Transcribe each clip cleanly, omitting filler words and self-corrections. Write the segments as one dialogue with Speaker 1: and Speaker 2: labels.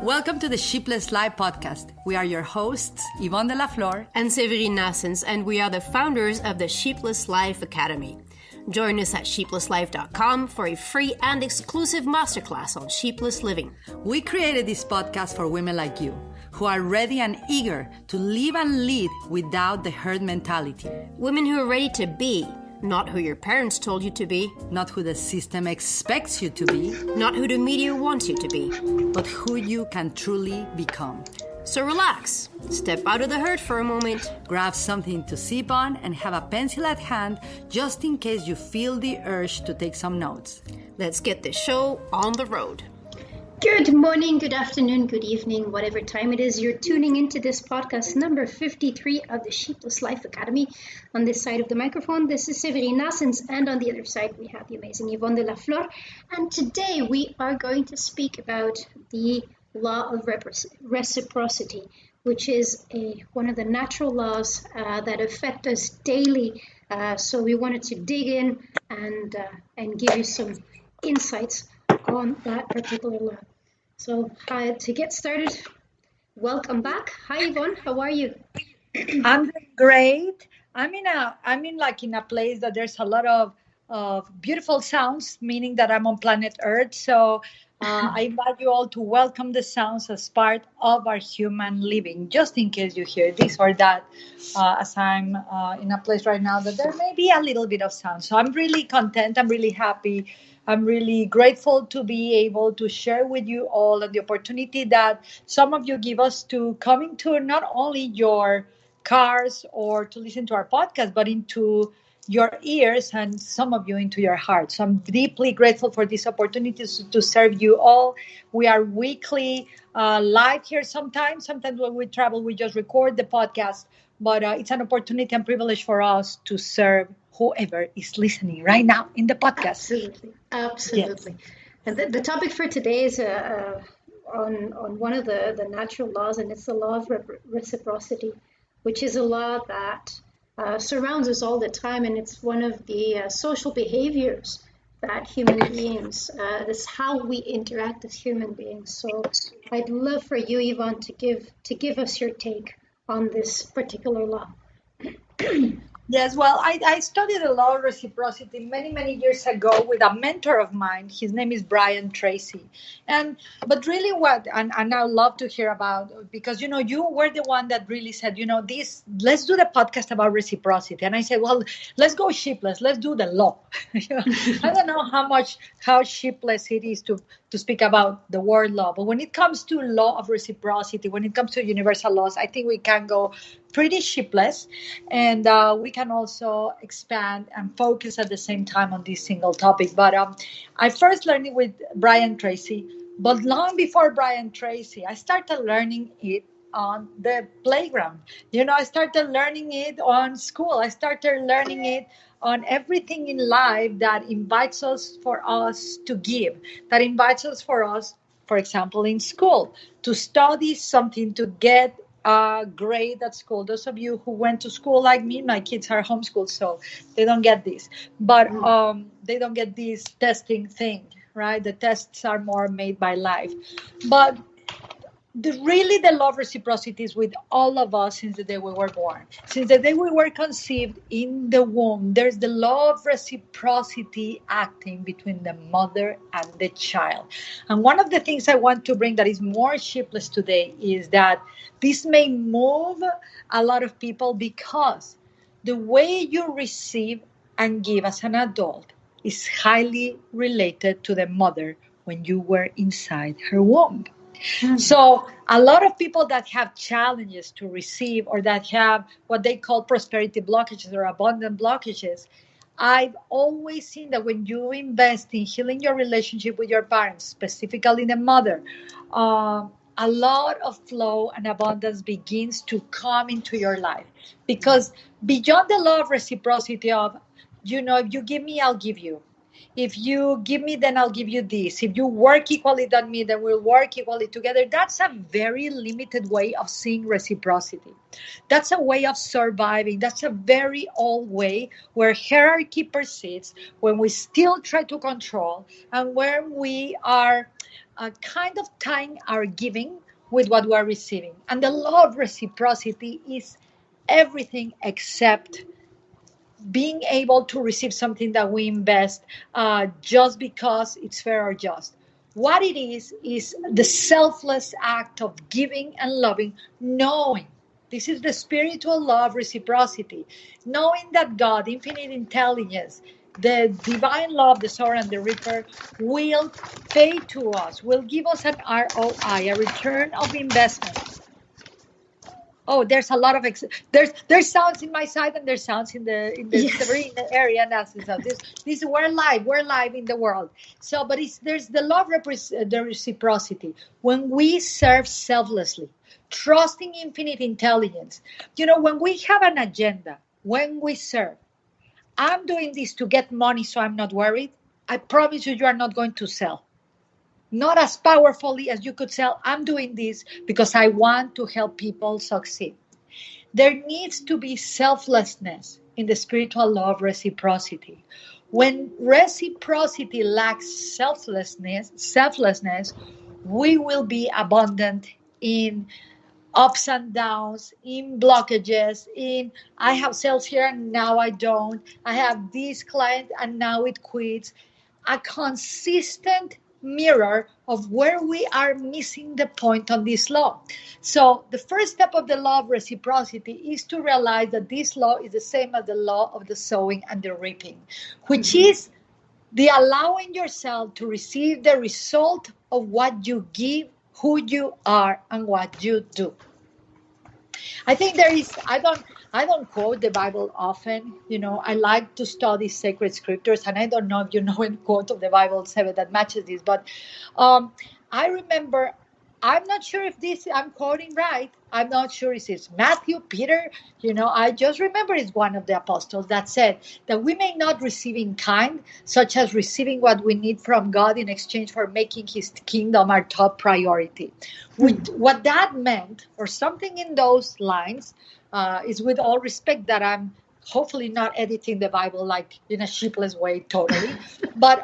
Speaker 1: Welcome to the Shipless Life podcast. We are your hosts, Ivonne
Speaker 2: and Séverine, and we are the founders of the Shipless Life Academy. Join us at sheeplesslife.com for a free and exclusive masterclass on sheepless living.
Speaker 1: We created this podcast for women like you, who are ready and eager to live and lead without the herd mentality.
Speaker 2: Women who are ready to be, not who your parents told you to be.
Speaker 1: Not who the system expects you to be.
Speaker 2: Not who the media wants you to be.
Speaker 1: But who you can truly become.
Speaker 2: So relax, step out of the herd for a moment.
Speaker 1: Grab something to sip on and have a pencil at hand just in case you feel the urge to take some notes.
Speaker 2: Let's get the show on the road.
Speaker 3: Good morning, good afternoon, good evening, whatever time it is you're tuning into this podcast number 53 of the Sheepless Life Academy. On this side of the microphone, this is Séverine, and on the other side we have the amazing Ivonne de la Flor. And today we are going to speak about the Law of Reciprocity, which is one of the natural laws that affect us daily. So we wanted to dig in and give you some insights on that particular law. So to get started, welcome back. Hi Yvonne, how are you?
Speaker 4: I'm doing great. I'm in a place that there's a lot of beautiful sounds, meaning that I'm on planet Earth. So I invite you all to welcome the sounds as part of our human living, just in case you hear this or that, as I'm in a place right now that there may be a little bit of sound. So I'm really content. I'm really happy. I'm really grateful to be able to share with you all and the opportunity that some of you give us to come into not only your cars or to listen to our podcast, but into your ears and some of you into your heart. So I'm deeply grateful for this opportunity to serve you all. We are weekly live here sometimes. Sometimes when we travel, we just record the podcast. But it's an opportunity and privilege for us to serve whoever is listening right now in the podcast.
Speaker 3: Absolutely. Yes. And the topic for today is on one of the natural laws, and it's the law of reciprocity, which is a law that surrounds us all the time, and it's one of the social behaviors that human beings, that's how we interact as human beings. So I'd love for you, Yvonne, to give us your take on this particular law.
Speaker 4: Yes, well, I studied the law of reciprocity many, many years ago with a mentor of mine. His name is Brian Tracy. But really and I love to hear about, because, you were the one that really said, let's do the podcast about reciprocity. And I said, well, let's go shipless. Let's do the law. I don't know how shipless it is to speak about the word law. But when it comes to law of reciprocity, when it comes to universal laws, I think we can go pretty shipless, and we can also expand and focus at the same time on this single topic. But I first learned it with Brian Tracy, but long before Brian Tracy, I started learning it on the playground. I started learning it on school. I started learning it on everything in life that invites us for us to give, that invites us for us, for example, in school, to study something, to get grade at school. Those of you who went to school like me, my kids are homeschooled, so they don't get this. But they don't get this testing thing, right? The tests are more made by life. But really the law of reciprocity is with all of us since the day we were born. Since the day we were conceived in the womb, there's the law of reciprocity acting between the mother and the child. And one of the things I want to bring that is more shipless today is that this may move a lot of people, because the way you receive and give as an adult is highly related to the mother when you were inside her womb. Mm-hmm. So a lot of people that have challenges to receive, or that have what they call prosperity blockages or abundant blockages, I've always seen that when you invest in healing your relationship with your parents, specifically the mother, a lot of flow and abundance begins to come into your life. Because beyond the law of reciprocity of, if you give me, I'll give you. If you give me, then I'll give you this. If you work equally than me, then we'll work equally together. That's a very limited way of seeing reciprocity. That's a way of surviving. That's a very old way where hierarchy persists, when we still try to control, and where we are kind of tying our giving with what we're receiving. And the law of reciprocity is everything except being able to receive something that we invest just because it's fair or just. What it is the selfless act of giving and loving, knowing. This is the spiritual law of reciprocity. Knowing that God, infinite intelligence, the divine law of the sower and the reaper, will pay to us, will give us an ROI, a return of investment. Oh, there's a lot of there's sounds in my side and there's sounds in the
Speaker 3: Yes.
Speaker 4: Séverine area analysis of this. We're live in the world. So, but there's the law of the reciprocity when we serve selflessly, trusting infinite intelligence. When we have an agenda, when we serve, I'm doing this to get money, so I'm not worried. I promise you are not going to sell. Not as powerfully as you could sell. I'm doing this because I want to help people succeed. There needs to be selflessness in the spiritual law of reciprocity. When reciprocity lacks selflessness, we will be abundant in ups and downs, in blockages, in I have sales here and now I don't. I have this client and now it quits. A consistent mirror of where we are missing the point on this law. So the first step of the law of reciprocity is to realize that this law is the same as the law of the sowing and the reaping, which is the allowing yourself to receive the result of what you give, who you are, and what you do. I think there is, I don't quote the Bible often. I like to study sacred scriptures, and I don't know if you know any quote of the Bible, Seven, that matches this, but I remember, I'm not sure if this I'm quoting right. I'm not sure if it's Matthew, Peter. I just remember it's one of the apostles that said that we may not receive in kind, such as receiving what we need from God in exchange for making his kingdom our top priority. What that meant, or something in those lines, is with all respect that I'm hopefully not editing the Bible like in a sheepless way totally. But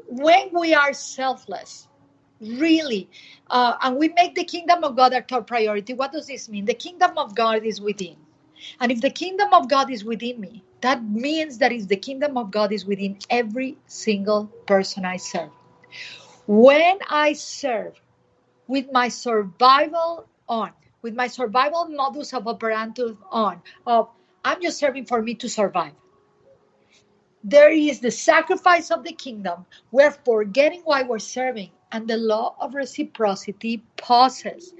Speaker 4: when we are selfless, really, and we make the kingdom of God our top priority, what does this mean? The kingdom of God is within. And if the kingdom of God is within me, that means that the kingdom of God is within every single person I serve. When I serve with my survival on, with my survival modus of operandi on, I'm just serving for me to survive. There is the sacrifice of the kingdom. We're forgetting why we're serving. And the law of reciprocity pauses.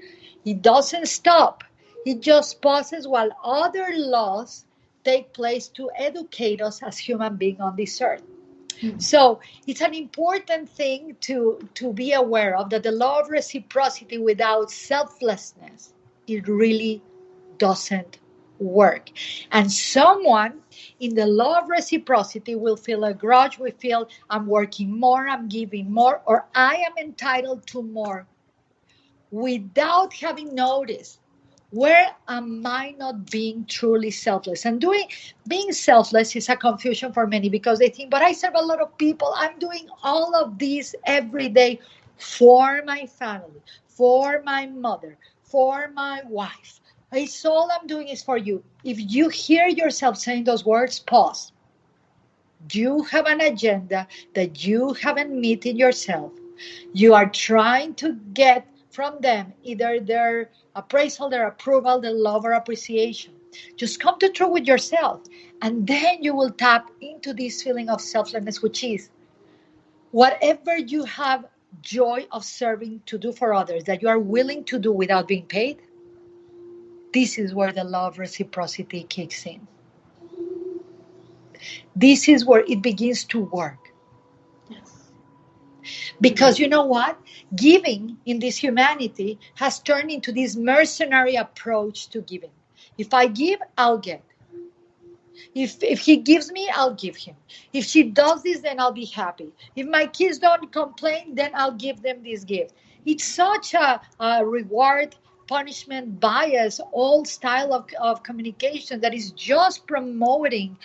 Speaker 4: It doesn't stop. It just pauses while other laws take place to educate us as human beings on this earth. So it's an important thing to be aware of, that the law of reciprocity without selflessness, it really doesn't work. And someone in the law of reciprocity will feel a grudge, will feel I'm working more, I'm giving more, or I am entitled to more, without having noticed where am I not being truly selfless. And being selfless is a confusion for many, because they think, but I serve a lot of people, I'm doing all of this every day for my family, for my mother, for my wife. It's all I'm doing is for you. If you hear yourself saying those words, pause. You have an agenda that you haven't met in yourself. You are trying to get from them either their appraisal, their approval, their love or appreciation. Just come to truth with yourself, and then you will tap into this feeling of selflessness, which is whatever you have joy of serving to do for others that you are willing to do without being paid. This is where the law of reciprocity kicks in. This is where it begins to work. Because you know what? Giving in this humanity has turned into this mercenary approach to giving. If I give, I'll get. If he gives me, I'll give him. If she does this, then I'll be happy. If my kids don't complain, then I'll give them this gift. It's such a reward punishment, bias, all style of communication that is just promoting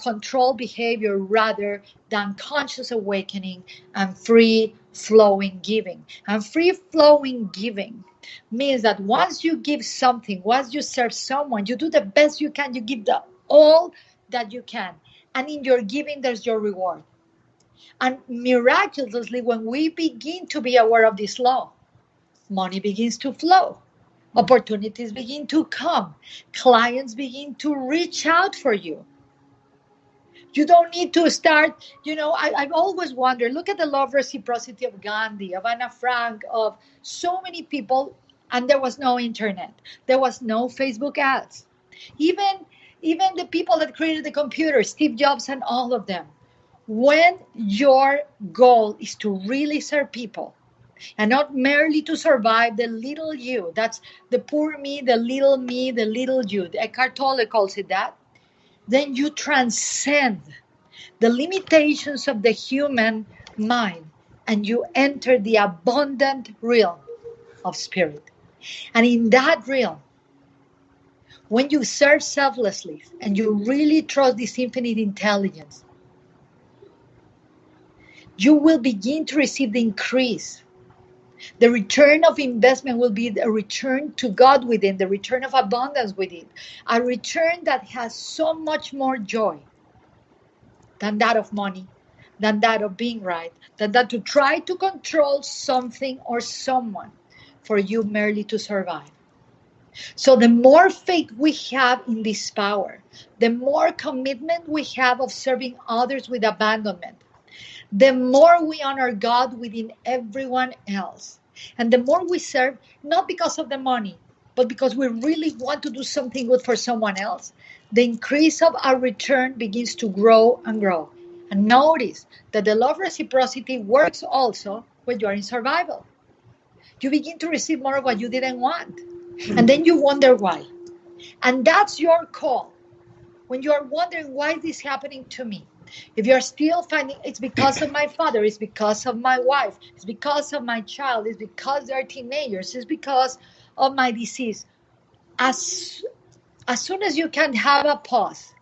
Speaker 4: control behavior rather than conscious awakening and free flowing giving. And free flowing giving means that once you give something, once you serve someone, you do the best you can, you give all that you can. And in your giving, there's your reward. And miraculously, when we begin to be aware of this law, money begins to flow. Opportunities begin to come. Clients begin to reach out for you. You don't need to start, I've always wondered, look at the law of reciprocity of Gandhi, of Anna Frank, of so many people, and there was no internet. There was no Facebook ads. Even the people that created the computer, Steve Jobs and all of them. When your goal is to really serve people and not merely to survive the little you, that's the poor me, the little you, Eckhart Tolle calls it that, then you transcend the limitations of the human mind and you enter the abundant realm of spirit. And in that realm, when you serve selflessly and you really trust this infinite intelligence, you will begin to receive the increase. The return of investment will be a return to God within, the return of abundance within, a return that has so much more joy than that of money, than that of being right, than that to try to control something or someone for you merely to survive. So the more faith we have in this power, the more commitment we have of serving others with abandonment, the more we honor God within everyone else. And the more we serve, not because of the money, but because we really want to do something good for someone else, the increase of our return begins to grow and grow. And notice that the law of reciprocity works also when you are in survival. You begin to receive more of what you didn't want. And then you wonder why. And that's your call. When you are wondering, why is this happening to me? If you're still finding it's because of my father, it's because of my wife, it's because of my child, it's because they're teenagers, it's because of my disease. As soon as you can have a pause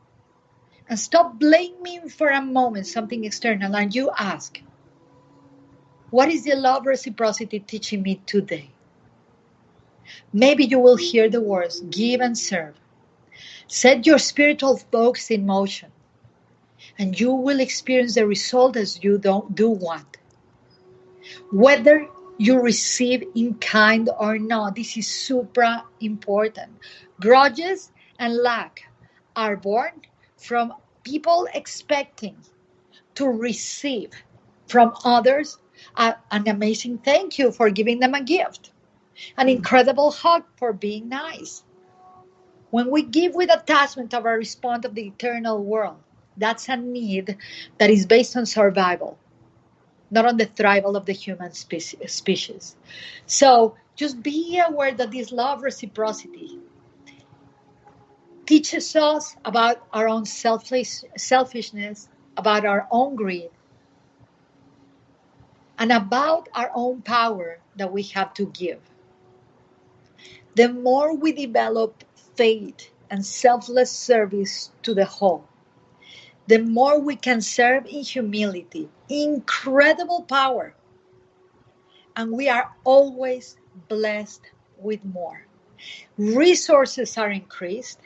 Speaker 4: and stop blaming for a moment something external and you ask, what is the law of reciprocity teaching me today? Maybe you will hear the words, give and serve. Set your spiritual focus in motion. And you will experience the result as you do want. Whether you receive in kind or not, this is super important. Grudges and lack are born from people expecting to receive from others an amazing thank you for giving them a gift, an incredible hug for being nice. When we give with attachment of our response of the eternal world, that's a need that is based on survival, not on the thrival of the human species. So just be aware that this law of reciprocity teaches us about our own selfishness, about our own greed, and about our own power that we have to give. The more we develop faith and selfless service to the whole, the more we can serve in humility, incredible power. And we are always blessed with more. Resources are increased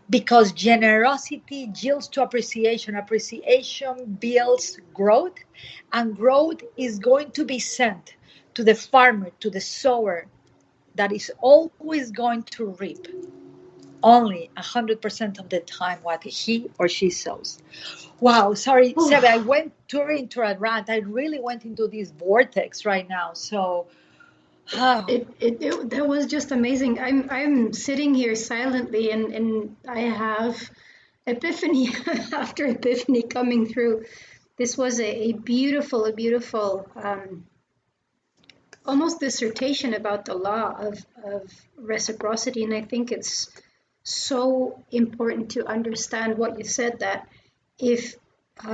Speaker 4: because generosity yields to appreciation. Appreciation builds growth, and growth is going to be sent to the farmer, to the sower, that is always going to reap only 100% of the time what he or she sows. Wow, sorry, Sebe, I went into a rant. I really went into this vortex right now. So,
Speaker 3: That was just amazing. I'm sitting here silently, and I have epiphany after epiphany coming through. This was a beautiful, almost dissertation about the law of reciprocity, and I think it's so important to understand what you said, that if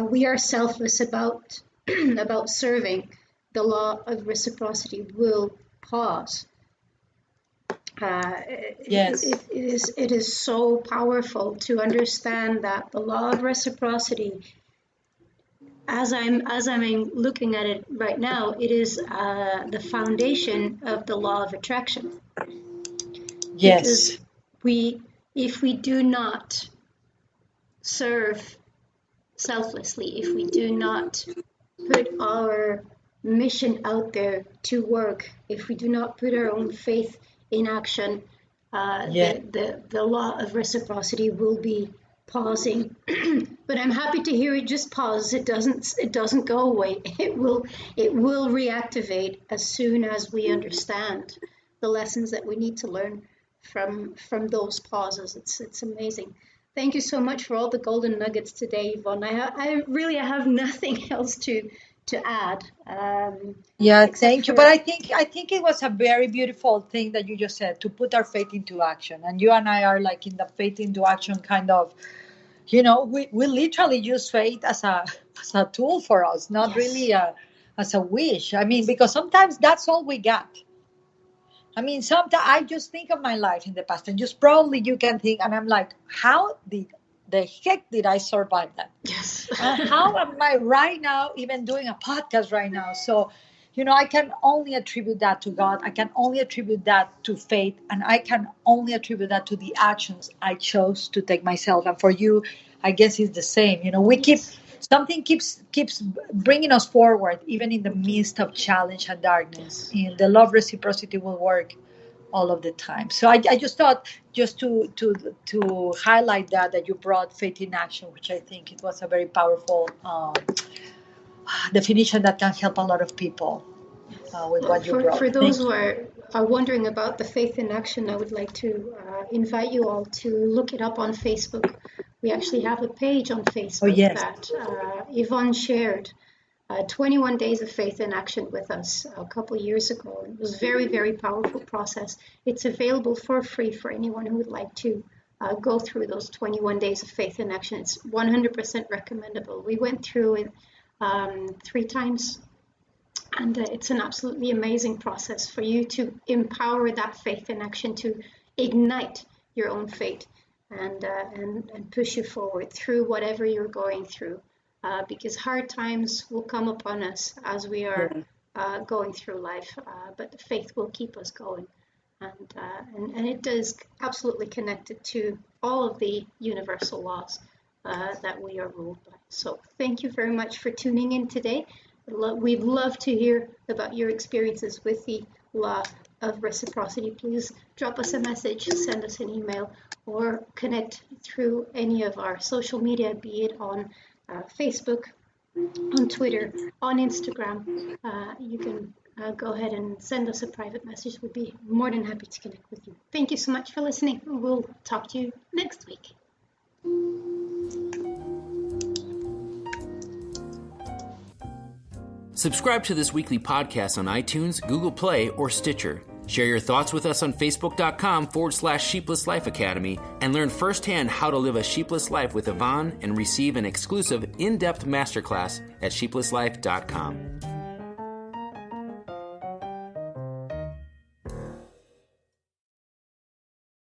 Speaker 3: we are selfless about about serving, the law of reciprocity will pause.
Speaker 4: Yes.
Speaker 3: It is so powerful to understand that the law of reciprocity, as I'm looking at it right now, it is the foundation of the law of attraction.
Speaker 4: Yes.
Speaker 3: Because if we do not serve selflessly, if we do not put our mission out there to work, if we do not put our own faith in action, the law of reciprocity will be pausing. But I'm happy to hear it just pause. It doesn't go away. It will reactivate as soon as we understand the lessons that we need to learn from those pauses. It's amazing. Thank you so much for all the golden nuggets today, Yvonne. I really have nothing else to add.
Speaker 4: Thank you. But I think it was a very beautiful thing that you just said, to put our faith into action. And you and I are like in the faith into action kind of, we literally use faith as a tool for us, not really as a wish. I mean, because sometimes that's all we got. I mean, sometimes I just think of my life in the past, and just probably you can think, and I'm like, how the heck did I survive that?
Speaker 3: Yes.
Speaker 4: How am I right now even doing a podcast right now? So, I can only attribute that to God. I can only attribute that to faith, and I can only attribute that to the actions I chose to take myself. And for you, I guess it's the same. Something keeps bringing us forward, even in the midst of challenge and darkness. And the love reciprocity will work all of the time. So I just thought, just to highlight that you brought faith in action, which I think it was a very powerful definition that can help a lot of people with what you brought.
Speaker 3: For those who are wondering about the faith in action, I would like to invite you all to look it up on Facebook. We actually have a page on Facebook that Yvonne shared 21 days of faith in action with us a couple of years ago. It was a very, very powerful process. It's available for free for anyone who would like to go through those 21 days of faith in action. It's 100% recommendable. We went through it 3 times, and it's an absolutely amazing process for you to empower that faith in action, to ignite your own faith and push you forward through whatever you're going through. Because hard times will come upon us as we are going through life, but the faith will keep us going. And it is absolutely connected to all of the universal laws that we are ruled by. So thank you very much for tuning in today. We'd love to hear about your experiences with the law of reciprocity. Please drop us a message, send us an email, or connect through any of our social media, be it on Facebook, on Twitter, on Instagram. You can go ahead and send us a private message. We'd be more than happy to connect with you. Thank you so much for listening. We'll talk to you next week.
Speaker 5: Subscribe to this weekly podcast on iTunes, Google Play, or Stitcher. Share your thoughts with us on Facebook.com/Sheepless Life Academy and learn firsthand how to live a sheepless life with Ivonne and receive an exclusive in-depth masterclass at sheeplesslife.com.